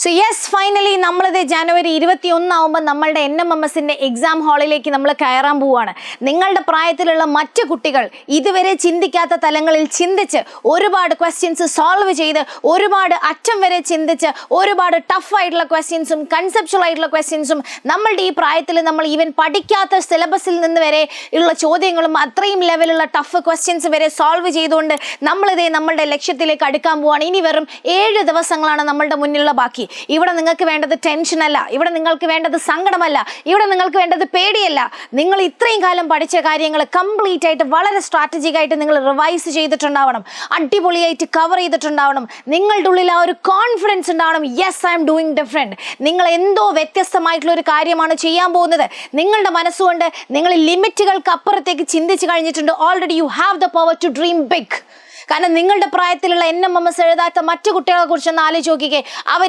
So yes, finally നമ്മളിത് ജനുവരി 21 ആവുമ്പോൾ നമ്മളുടെ NMMSന്റെ എക്സാം ഹാളിലേക്ക് നമ്മൾ കയറാൻ പോവാണ്. നിങ്ങളുടെ പ്രായത്തിലുള്ള മറ്റു കുട്ടികൾ ഇതുവരെ ചിന്തിക്കാത്ത തലങ്ങളിൽ ചിന്തിച്ച് ഒരുപാട് ക്വസ്റ്റ്യൻസ് സോൾവ് ചെയ്ത് ഒരുപാട് അറ്റം വരെ ചിന്തിച്ച് ഒരുപാട് ടഫ് ആയിട്ടുള്ള ക്വസ്റ്റ്യൻസും കൺസെപ്ച്വൽ ആയിട്ടുള്ള ക്വസ്റ്റ്യൻസും നമ്മളുടെ ഈ പ്രായത്തിൽ നമ്മൾ ഈവൻ പഠിക്കാത്ത സിലബസിൽ നിന്ന് വരെ ഉള്ള ചോദ്യങ്ങളും അത്രയും ലെവലുള്ള ടഫ് ക്വസ്റ്റ്യൻസ് വരെ സോൾവ് ചെയ്തുകൊണ്ട് നമ്മളിതേ നമ്മളുടെ ലക്ഷ്യത്തിലേക്ക് അടുക്കാൻ പോവാണ്. ഇനി വെറും 7 ദിവസങ്ങളാണ് നമ്മളുടെ മുന്നിലുള്ള ബാക്കി. ഇവിടെ നിങ്ങൾക്ക് വേണ്ടത് ടെൻഷൻ അല്ല, ഇവിടെ നിങ്ങൾക്ക് വേണ്ടത് സങ്കടമല്ല, ഇവിടെ നിങ്ങൾക്ക് വേണ്ടത് പേടിയല്ല. നിങ്ങൾ ഇത്രയും കാലം പഠിച്ച കാര്യങ്ങൾ കംപ്ലീറ്റ് ആയിട്ട് വളരെ സ്ട്രാറ്റജിക് ആയിട്ട് നിങ്ങൾ റിവൈസ് ചെയ്തിട്ടുണ്ടാവണം, അടിപൊളിയായിട്ട് കവർ ചെയ്തിട്ടുണ്ടാവണം. നിങ്ങളുടെ ഉള്ളിൽ ആ ഒരു കോൺഫിഡൻസ് ഉണ്ടാവണം. Yes, I am doing different. നിങ്ങൾ എന്തോ വ്യത്യസ്തമായിട്ടുള്ള ഒരു കാര്യമാണ് ചെയ്യാൻ പോകുന്നത്. നിങ്ങളുടെ മനസ്സുകൊണ്ട് നിങ്ങൾ ലിമിറ്റുകൾക്ക് അപ്പുറത്തേക്ക് ചിന്തിച്ച് കഴിഞ്ഞിട്ടുണ്ട്. Already you have the power to dream big. കാരണം നിങ്ങളുടെ പ്രായത്തിലുള്ള NMMS എഴുതാത്ത മറ്റു കുട്ടികളെ കുറിച്ചൊന്ന് ആലോചിച്ച് നോക്കിക്കേ.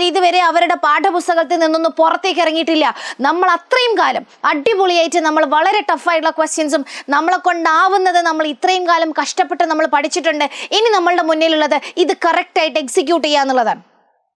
ഇതുവരെ അവരുടെ പാഠപുസ്തകത്തിൽ നിന്നൊന്നും പുറത്തേക്ക് ഇറങ്ങിയിട്ടില്ല. നമ്മൾ അത്രയും കാലം അടിപൊളിയായിട്ട് നമ്മൾ വളരെ ടഫായിട്ടുള്ള ക്വസ്റ്റ്യൻസും നമ്മളെ കൊണ്ടാവുന്നത് നമ്മൾ ഇത്രയും കാലം കഷ്ടപ്പെട്ട് നമ്മൾ പഠിച്ചിട്ടുണ്ട്. ഇനി നമ്മളുടെ മുന്നിലുള്ളത് ഇത് കറക്റ്റായിട്ട് എക്സിക്യൂട്ട് ചെയ്യുക എന്നുള്ളതാണ്.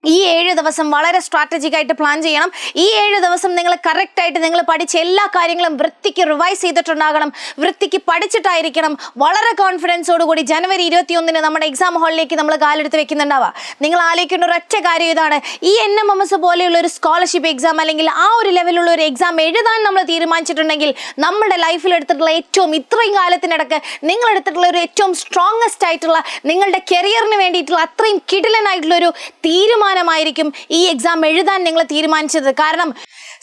ഈ 7 ദിവസം വളരെ സ്ട്രാറ്റജിക് ആയിട്ട് പ്ലാൻ ചെയ്യണം. ഈ 7 ദിവസം നിങ്ങൾ കറക്റ്റായിട്ട് നിങ്ങൾ പഠിച്ച എല്ലാ കാര്യങ്ങളും വൃത്തിക്ക് റിവൈസ് ചെയ്തിട്ടുണ്ടാകണം, വൃത്തിക്ക് പഠിച്ചിട്ടായിരിക്കണം. വളരെ കോൺഫിഡൻസോടുകൂടി ജനുവരി 21 നമ്മുടെ എക്സാം ഹാളിലേക്ക് നമ്മൾ കാലെടുത്ത് വെക്കുന്നുണ്ടാവുക. നിങ്ങൾ ആലോചിക്കേണ്ട ഒരൊറ്റ കാര്യം ഇതാണ്, ഈ NMMS പോലെയുള്ള ഒരു സ്കോളർഷിപ്പ് എക്സാം അല്ലെങ്കിൽ ആ ഒരു ലെവലുള്ള ഒരു എക്സാം എഴുതാൻ നമ്മൾ തീരുമാനിച്ചിട്ടുണ്ടെങ്കിൽ നമ്മുടെ ലൈഫിൽ എടുത്തിട്ടുള്ള ഏറ്റവും ഇത്രയും കാലത്തിനിടക്ക് നിങ്ങൾ എടുത്തിട്ടുള്ള ഒരു ഏറ്റവും സ്ട്രോങ്ങസ്റ്റ് ആയിട്ടുള്ള നിങ്ങളുടെ കരിയറിന് വേണ്ടിയിട്ടുള്ള അത്രയും കിടിലനായിട്ടുള്ള ഒരു തീരുമാനമായിരിക്കും ഈ എക്സാം എഴുതാൻ നിങ്ങൾ തീരുമാനിച്ചത്. കാരണം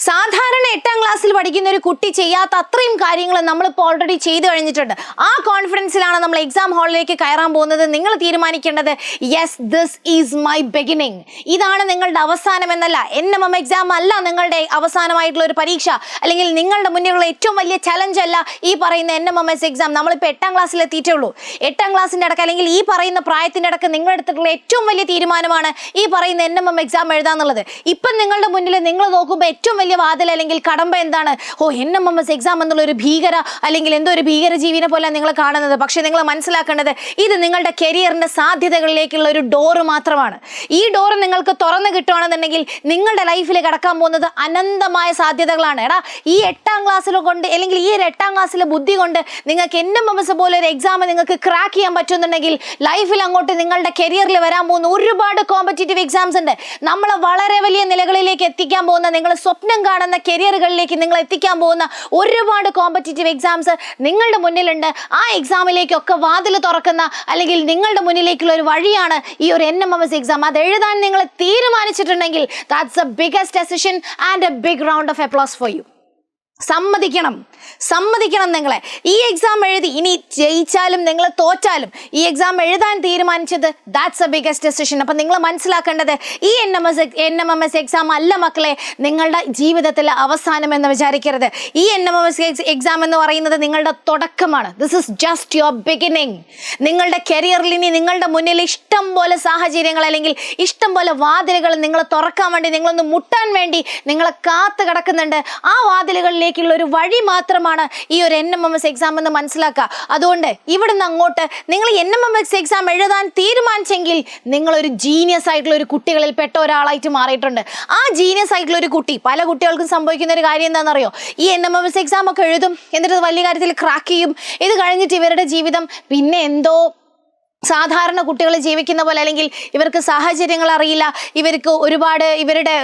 സാധാരണ 8ാം ക്ലാസ്സിൽ പഠിക്കുന്ന ഒരു കുട്ടി ചെയ്യാത്ത അത്രയും കാര്യങ്ങൾ നമ്മളിപ്പോൾ ഓൾറെഡി ചെയ്തു കഴിഞ്ഞിട്ടുണ്ട്. ആ കോൺഫിഡൻസിലാണ് നമ്മൾ എക്സാം ഹാളിലേക്ക് കയറാൻ പോകുന്നത്. നിങ്ങൾ തീരുമാനിക്കേണ്ടത് yes, this is my beginning. ഇതാണ് നിങ്ങളുടെ അവസാനം എന്നല്ല. NMM എക്സാം അല്ല നിങ്ങളുടെ അവസാനമായിട്ടുള്ള ഒരു പരീക്ഷ, അല്ലെങ്കിൽ നിങ്ങളുടെ മുന്നിലുള്ള ഏറ്റവും വലിയ ചലഞ്ച് അല്ല ഈ പറയുന്ന NMMS എക്സാം. നമ്മളിപ്പോൾ 8ാം ക്ലാസ്സിൽ എത്തിയിട്ടേ ഉള്ളൂ. 8ാം ക്ലാസ്സിൻ്റെ ഇടയ്ക്ക് അല്ലെങ്കിൽ ഈ പറയുന്ന പ്രായത്തിൻ്റെ ഇടയ്ക്ക് നിങ്ങൾ എടുത്തിട്ടുള്ള ഏറ്റവും വലിയ തീരുമാനമാണ് ഈ പറയുന്ന NMM എക്സാം എഴുതാന്നുള്ളത്. ഇപ്പം നിങ്ങളുടെ മുന്നിൽ നിങ്ങൾ നോക്കുമ്പോൾ ഏറ്റവും വലിയ വാതിൽ അല്ലെങ്കിൽ കടമ്പ എന്താണ്? NMMS എക്സാം എന്നുള്ള ഒരു ഭീകര അല്ലെങ്കിൽ എന്തോ ഒരു ഭീകര ജീവിനെ പോലെ നിങ്ങൾ കാണുന്നത്. പക്ഷെ നിങ്ങൾ മനസ്സിലാക്കേണ്ടത് ഇത് നിങ്ങളുടെ കരിയറിന്റെ സാധ്യതകളിലേക്കുള്ള ഒരു ഡോറ് മാത്രമാണ്. ഈ ഡോറ് നിങ്ങൾക്ക് തുറന്നു കിട്ടുകയാണെന്നുണ്ടെങ്കിൽ നിങ്ങളുടെ ലൈഫിൽ കടക്കാൻ പോകുന്നത് അനന്തമായ സാധ്യതകളാണ്. ഈ 8ാം ക്ലാസ്സിൽ കൊണ്ട് അല്ലെങ്കിൽ ഈ ഒരു 8ാം ക്ലാസ്സിലെ ബുദ്ധി കൊണ്ട് നിങ്ങൾക്ക് NMMS പോലെ ഒരു എക്സാം നിങ്ങൾക്ക് ക്രാക്ക് ചെയ്യാൻ പറ്റുന്നുണ്ടെങ്കിൽ ലൈഫിൽ അങ്ങോട്ട് നിങ്ങളുടെ കരിയറിൽ വരാൻ പോകുന്ന ഒരുപാട് കോമ്പറ്റീറ്റീവ് എക്സാംസ് ഉണ്ട്. നമ്മളെ വളരെ വലിയ നിലകളിലേക്ക് എത്തിക്കാൻ പോകുന്ന, നിങ്ങൾ സ്വപ്നം കാണുന്ന കരിയറുകളിലേക്ക് നിങ്ങൾ എത്തിക്കാൻ പോകുന്ന ഒരുപാട് കോമ്പറ്റീറ്റീവ് എക്സാംസ് നിങ്ങളുടെ മുന്നിലുണ്ട്. ആ എക്സാമിലേക്കൊക്കെ വാതിൽ തുറക്കുന്ന അല്ലെങ്കിൽ നിങ്ങളുടെ മുന്നിലേക്കുള്ള ഒരു വഴിയാണ് ഈ ഒരു NMMS എക്സാം. അത് എഴുതാൻ നിങ്ങൾ തീരുമാനിച്ചിട്ടുണ്ടെങ്കിൽ that's a biggest decision and a big round of applause for you. സമ്മതിക്കണം നിങ്ങളെ. ഈ എക്സാം എഴുതി ഇനി ജയിച്ചാലും നിങ്ങൾ തോറ്റാലും ഈ എക്സാം എഴുതാൻ തീരുമാനിച്ചത് ദാറ്റ്സ് എ ബിഗസ്റ്റ് ഡെസിഷൻ. അപ്പം നിങ്ങൾ മനസ്സിലാക്കേണ്ടത് ഈ NMMS എക്സാം അല്ല മക്കളെ നിങ്ങളുടെ ജീവിതത്തിലെ അവസാനം എന്ന് വിചാരിക്കരുത്. ഈ NMMS എക്സാം എന്ന് പറയുന്നത് നിങ്ങളുടെ തുടക്കമാണ്. This is just your beginning. നിങ്ങളുടെ കരിയറിൽ ഇനി നിങ്ങളുടെ മുന്നിൽ ഇഷ്ടം പോലെ സാഹചര്യങ്ങൾ അല്ലെങ്കിൽ ഇഷ്ടം പോലെ വാതിലുകൾ നിങ്ങൾ തുറക്കാൻ വേണ്ടി, നിങ്ങളൊന്ന് മുട്ടാൻ വേണ്ടി നിങ്ങളെ കാത്തു കിടക്കുന്നുണ്ട്. ആ വാതിലുകളിലേക്കുള്ള ഒരു വഴി മാത്രമാണ് ഈ ഒരു NMMS എക്സാം എന്ന് മനസ്സിലാക്കുക. അതുകൊണ്ട് ഇവിടുന്ന് അങ്ങോട്ട് നിങ്ങൾ NMMS എക്സാം എഴുതാൻ തീരുമാനിച്ചെങ്കിൽ നിങ്ങളൊരു ജീനിയസ് ആയിട്ടുള്ള ഒരു കുട്ടികളിൽ പെട്ട ഒരാളായിട്ട് മാറിയിട്ടുണ്ട്. ആ ജീനിയസ് ആയിട്ടുള്ള ഒരു കുട്ടി, പല കുട്ടികൾക്കും സംഭവിക്കുന്ന ഒരു കാര്യം എന്താണെന്നറിയോ? ഈ NMMS എക്സാം ഒക്കെ എഴുതും, എന്നിട്ട് വലിയ കാര്യത്തിൽ ക്രാക്ക് ചെയ്യും. ഇത് കഴിഞ്ഞിട്ട് ഇവരുടെ ജീവിതം പിന്നെ എന്തോ സാധാരണ കുട്ടികൾ ജീവിക്കുന്ന പോലെ, അല്ലെങ്കിൽ ഇവർക്ക് സാഹചര്യങ്ങൾ അറിയില്ല, ഇവർക്ക് ഒരുപാട് ഇവരുടെ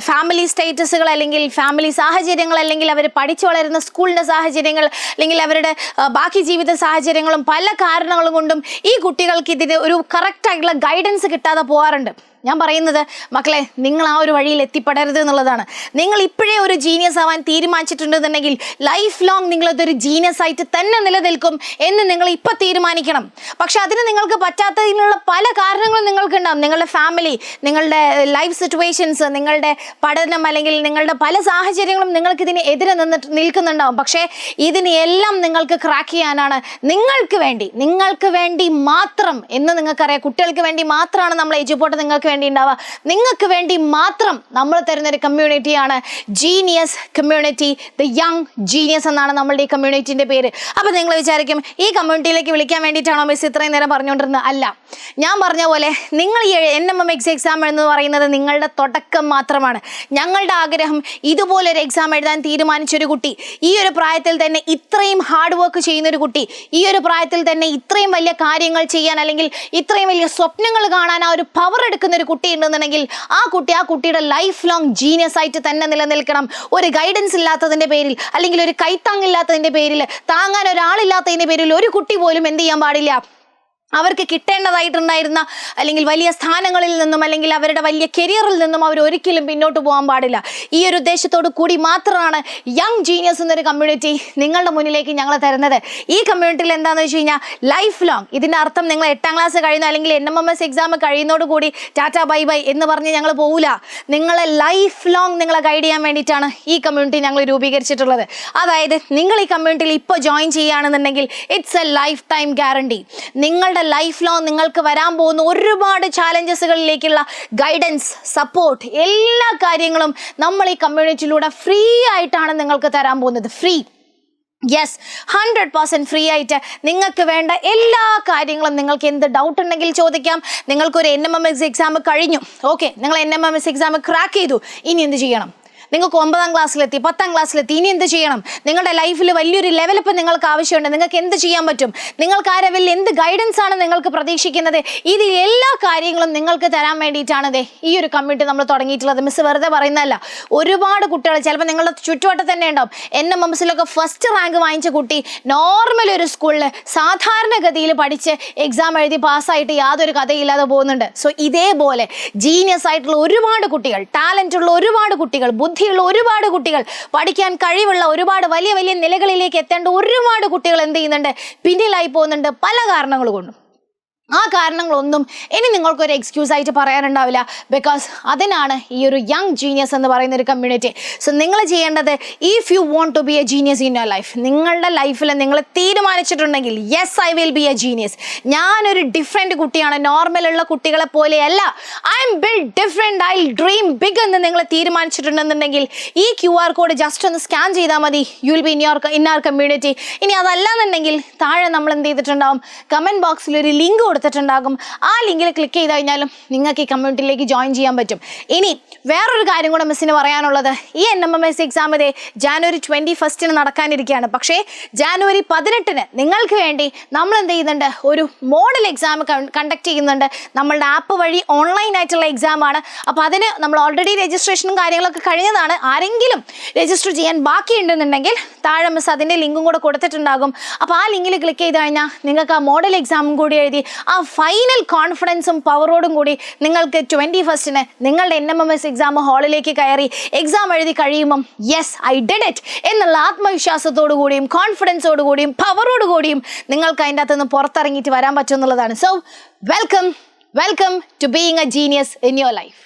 ഫാമിലി സ്റ്റേറ്റസുകൾ അല്ലെങ്കിൽ ഫാമിലി സാഹചര്യങ്ങൾ അല്ലെങ്കിൽ അവർ പഠിച്ചു വളരുന്ന സ്കൂളിൻ്റെ സാഹചര്യങ്ങൾ അല്ലെങ്കിൽ അവരുടെ ബാക്കി ജീവിത സാഹചര്യങ്ങളും പല കാരണങ്ങളും കൊണ്ടും ഈ കുട്ടികൾക്ക് ഇതിന് ഒരു കറക്റ്റായിട്ടുള്ള ഗൈഡൻസ് കിട്ടാതെ പോകാറുണ്ട്. ഞാൻ പറയുന്നത് മക്കളെ, നിങ്ങൾ ആ ഒരു വഴിയിൽ എത്തിപ്പെടരുത് എന്നുള്ളതാണ്. നിങ്ങൾ ഇപ്പോഴേ ഒരു ജീനിയസ് ആവാൻ തീരുമാനിച്ചിട്ടുണ്ടെന്നുണ്ടെങ്കിൽ ലൈഫ് ലോങ് നിങ്ങളതൊരു ജീനിയസ് ആയിട്ട് തന്നെ നിലനിൽക്കും എന്ന് നിങ്ങൾ ഇപ്പം തീരുമാനിക്കണം. പക്ഷെ അതിന് നിങ്ങൾക്ക് പറ്റാത്തതിനുള്ള പല കാരണങ്ങളും നിങ്ങൾക്കുണ്ടാവും. നിങ്ങളുടെ ഫാമിലി, നിങ്ങളുടെ ലൈഫ് സിറ്റുവേഷൻസ്, നിങ്ങളുടെ പഠനം അല്ലെങ്കിൽ നിങ്ങളുടെ പല സാഹചര്യങ്ങളും നിങ്ങൾക്കിതിന് എതിരെ നിൽക്കുന്നുണ്ടാവും. പക്ഷേ ഇതിനെല്ലാം നിങ്ങൾക്ക് ക്രാക്ക് ചെയ്യാനാണ് നിങ്ങൾക്ക് വേണ്ടി മാത്രം എന്ന് നിങ്ങൾക്കറിയാം. കുട്ടികൾക്ക് വേണ്ടി മാത്രമാണ് നമ്മൾ എജുപോർട്ട് നിങ്ങൾക്ക് വേണ്ടി ഉണ്ടാവുക. നിങ്ങൾക്ക് വേണ്ടി മാത്രം നമ്മൾ തരുന്നൊരു കമ്മ്യൂണിറ്റിയാണ് genius community. The young genius എന്നാണ് നമ്മളുടെ ഈ കമ്മ്യൂണിറ്റിൻ്റെ പേര്. അപ്പോൾ നിങ്ങൾ വിചാരിക്കും ഈ കമ്മ്യൂണിറ്റിയിലേക്ക് വിളിക്കാൻ വേണ്ടിയിട്ടാണോ മിസ് ഇത്രയും നേരം പറഞ്ഞുകൊണ്ടിരുന്നത്? അല്ല, ഞാൻ പറഞ്ഞ പോലെ നിങ്ങൾ ഈ NMMX എക്സാം എന്ന് പറയുന്നത് നിങ്ങളുടെ തുടക്കം മാത്രമാണ്. ഞങ്ങളുടെ ആഗ്രഹം ഇതുപോലൊരു എക്സാം എഴുതാൻ തീരുമാനിച്ചൊരു കുട്ടി, ഈ ഒരു പ്രായത്തിൽ തന്നെ ഇത്രയും ഹാർഡ് വർക്ക് ചെയ്യുന്നൊരു കുട്ടി, ഈ ഒരു പ്രായത്തിൽ തന്നെ ഇത്രയും വലിയ കാര്യങ്ങൾ ചെയ്യാൻ അല്ലെങ്കിൽ ഇത്രയും വലിയ സ്വപ്നങ്ങൾ കാണാൻ ആ ഒരു പവർ എടുക്കുന്ന ഒരു കുട്ടി ഉണ്ടെന്നുണ്ടെങ്കിൽ ആ കുട്ടിയുടെ ലൈഫ് ലോങ് ജീനിയസ് ആയിട്ട് തന്നെ നിലനിൽക്കണം. ഒരു ഗൈഡൻസ് ഇല്ലാത്തതിൻ്റെ പേരിൽ അല്ലെങ്കിൽ ഒരു കൈത്താങ്ങില്ലാത്തതിൻ്റെ പേരിൽ, താങ്ങാൻ ഒരാളില്ലാത്തതിൻ്റെ പേരിൽ ഒരു കുട്ടി പോലും എന്ത് ചെയ്യാൻ പാടില്ല, അവർക്ക് കിട്ടേണ്ടതായിട്ടുണ്ടായിരുന്ന അല്ലെങ്കിൽ വലിയ സ്ഥാനങ്ങളിൽ നിന്നും അല്ലെങ്കിൽ അവരുടെ വലിയ കരിയറിൽ നിന്നും അവർ ഒരിക്കലും പിന്നോട്ട് പോകാൻ പാടില്ല. ഈ ഒരു ഉദ്ദേശത്തോടു കൂടി മാത്രമാണ് യങ് ജീനിയസ് എന്നൊരു കമ്മ്യൂണിറ്റി നിങ്ങളുടെ മുന്നിലേക്ക് ഞങ്ങൾ തരുന്നത്. ഈ കമ്മ്യൂണിറ്റിയിൽ എന്താണെന്ന് വെച്ച് കഴിഞ്ഞാൽ ലൈഫ് ലോങ്, ഇതിൻ്റെ അർത്ഥം നിങ്ങൾ 8ാം ക്ലാസ് കഴിയുന്ന അല്ലെങ്കിൽ NMMS എക്സാം കഴിയുന്നതോടുകൂടി ടാറ്റ ബൈ ബൈ എന്ന് പറഞ്ഞ് ഞങ്ങൾ പോകില്ല. നിങ്ങളെ ലൈഫ് ലോങ് നിങ്ങളെ ഗൈഡ് ചെയ്യാൻ വേണ്ടിയിട്ടാണ് ഈ കമ്മ്യൂണിറ്റി ഞങ്ങൾ രൂപീകരിച്ചിട്ടുള്ളത്. അതായത് നിങ്ങൾ ഈ കമ്മ്യൂണിറ്റിയിൽ ഇപ്പോൾ ജോയിൻ ചെയ്യുകയാണെന്നുണ്ടെങ്കിൽ it's A life time guarantee. നിങ്ങളുടെ ലൈഫ് ലോങ് നിങ്ങൾക്ക് വരാൻ പോകുന്ന ഒരുപാട് ചാലഞ്ചസുകളിലേക്കുള്ള ഗൈഡൻസ്, സപ്പോർട്ട്, എല്ലാ കാര്യങ്ങളും നമ്മൾ ഈ കമ്മ്യൂണിറ്റിയിലൂടെ ഫ്രീ ആയിട്ടാണ് നിങ്ങൾക്ക് തരാൻ പോകുന്നത്. ഫ്രീ, യെസ്, 100% ഫ്രീ ആയിട്ട് നിങ്ങൾക്ക് വേണ്ട എല്ലാ കാര്യങ്ങളും, നിങ്ങൾക്ക് എന്ത് ഡൗട്ട് ഉണ്ടെങ്കിൽ ചോദിക്കാം. നിങ്ങൾക്കൊരു NMMS എക്സാം കഴിഞ്ഞു, ഓക്കെ, നിങ്ങൾ NMMS എക്സാം ക്രാക്ക് ചെയ്തു, ഇനി എന്ത് ചെയ്യണം? നിങ്ങൾക്ക് 9ാം ക്ലാസ്സിലെത്തി, 10ാം ക്ലാസ്സിലെത്തി, ഇനി എന്ത് ചെയ്യണം? നിങ്ങളുടെ ലൈഫിൽ വലിയൊരു ലെവലപ്പ് നിങ്ങൾക്ക് ആവശ്യമുണ്ട്. നിങ്ങൾക്ക് എന്ത് ചെയ്യാൻ പറ്റും? നിങ്ങൾക്ക് ആ ലെവലിൽ എന്ത് ഗൈഡൻസ് ആണ് നിങ്ങൾക്ക് പ്രതീക്ഷിക്കുന്നത്? ഇതിൽ എല്ലാ കാര്യങ്ങളും നിങ്ങൾക്ക് തരാൻ വേണ്ടിയിട്ടാണ് ഈ ഒരു കമ്മ്യൂണിറ്റി നമ്മൾ തുടങ്ങിയിട്ടുള്ളത്. മിസ് വെറുതെ പറയുന്നതല്ല. ഒരുപാട് കുട്ടികൾ ചിലപ്പോൾ നിങ്ങളുടെ ചുറ്റുവട്ടം തന്നെ ഉണ്ടാവും. NMMSലൊക്കെ ഫസ്റ്റ് റാങ്ക് വാങ്ങിച്ച കുട്ടി നോർമൽ ഒരു സ്കൂളിൽ സാധാരണഗതിയിൽ പഠിച്ച് എക്സാം എഴുതി പാസ്സായിട്ട് യാതൊരു കഥയില്ലാതെ പോകുന്നുണ്ട്. സോ ഇതേപോലെ ജീനിയസ് ആയിട്ടുള്ള ഒരുപാട് കുട്ടികൾ, ടാലൻ്റ് ഉള്ള ഒരുപാട് കുട്ടികൾ, ബുദ്ധിയുള്ള ഒരുപാട് കുട്ടികൾ, പഠിക്കാൻ കഴിവുള്ള ഒരുപാട് വലിയ വലിയ നിലകളിലേക്ക് എത്തേണ്ട ഒരുപാട് കുട്ടികൾ എന്ത് ചെയ്യുന്നുണ്ട്? പിന്നിലായി പോകുന്നുണ്ട് പല കാരണങ്ങൾ കൊണ്ടും. ആ കാരണങ്ങളൊന്നും ഇനി നിങ്ങൾക്കൊരു എക്സ്ക്യൂസ് ആയിട്ട് പറയാനുണ്ടാവില്ല. ബിക്കോസ് അതിനാണ് ഈ ഒരു യങ് ജീനിയസ് എന്ന് പറയുന്ന ഒരു കമ്മ്യൂണിറ്റി. സോ നിങ്ങൾ ചെയ്യേണ്ടത്, if you want to be a genius in your life, നിങ്ങളുടെ ലൈഫിൽ നിങ്ങൾ തീരുമാനിച്ചിട്ടുണ്ടെങ്കിൽ yes I will be a genius, ഞാനൊരു ഡിഫറെൻറ്റ് കുട്ടിയാണ്, നോർമലുള്ള കുട്ടികളെ പോലെയല്ല, I am build different, I dream big എന്ന് നിങ്ങൾ തീരുമാനിച്ചിട്ടുണ്ടെന്നുണ്ടെങ്കിൽ ഈ QR കോഡ് ജസ്റ്റ് ഒന്ന് സ്കാൻ ചെയ്താൽ മതി. You will be in our community. ഇനി അതല്ലാന്നുണ്ടെങ്കിൽ താഴെ നമ്മൾ എന്ത് ചെയ്തിട്ടുണ്ടാവും? കമൻറ്റ് ബോക്സിൽ ഒരു ലിങ്ക് കൊടുത്തിട്ടുണ്ടാകും. ആ ലിങ്കിൽ ക്ലിക്ക് ചെയ്ത് കഴിഞ്ഞാലും നിങ്ങൾക്ക് ഈ കമ്മ്യൂണിറ്റിയിലേക്ക് ജോയിൻ ചെയ്യാൻ പറ്റും. ഇനി വേറൊരു കാര്യം കൂടെ മിസ്സിന് പറയാനുള്ളത്, ഈ NMMS എക്സാം ജാനുവരി 21 നടക്കാനിരിക്കുകയാണ്. പക്ഷേ ജാനുവരി 18 നിങ്ങൾക്ക് വേണ്ടി നമ്മൾ എന്ത് ചെയ്യുന്നുണ്ട്? ഒരു മോഡൽ എക്സാം കണ്ടക്ട് ചെയ്യുന്നുണ്ട്. നമ്മളുടെ ആപ്പ് വഴി ഓൺലൈൻ ആയിട്ടുള്ള എക്സാമാണ്. അപ്പോൾ അതിന് നമ്മൾ ഓൾറെഡി രജിസ്ട്രേഷനും കാര്യങ്ങളൊക്കെ കഴിഞ്ഞതാണ്. ആരെങ്കിലും രജിസ്റ്റർ ചെയ്യാൻ ബാക്കിയുണ്ടെന്നുണ്ടെങ്കിൽ താഴെ മിസ് അതിൻ്റെ ലിങ്കും കൂടെ കൊടുത്തിട്ടുണ്ടാകും. അപ്പോൾ ആ ലിങ്കിൽ ക്ലിക്ക് ചെയ്ത് കഴിഞ്ഞാൽ നിങ്ങൾക്ക് ആ മോഡൽ എക്സാമും കൂടി എഴുതി ആ ഫൈനൽ കോൺഫിഡൻസും പവറോടും കൂടി നിങ്ങൾക്ക് 21 നിങ്ങളുടെ NMMS എക്സാം ഹാളിലേക്ക് കയറി എക്സാം എഴുതി കഴിയുമ്പം യെസ് ഐ ഡിഡ് ഇറ്റ് എന്നുള്ള ആത്മവിശ്വാസത്തോടു കൂടിയും കോൺഫിഡൻസോടു കൂടിയും പവറോടു കൂടിയും നിങ്ങൾക്ക് അതിൻ്റെ അകത്തുനിന്ന് പുറത്തിറങ്ങിയിട്ട് വരാൻ പറ്റും എന്നുള്ളതാണ്. So welcome to being a genius in your life.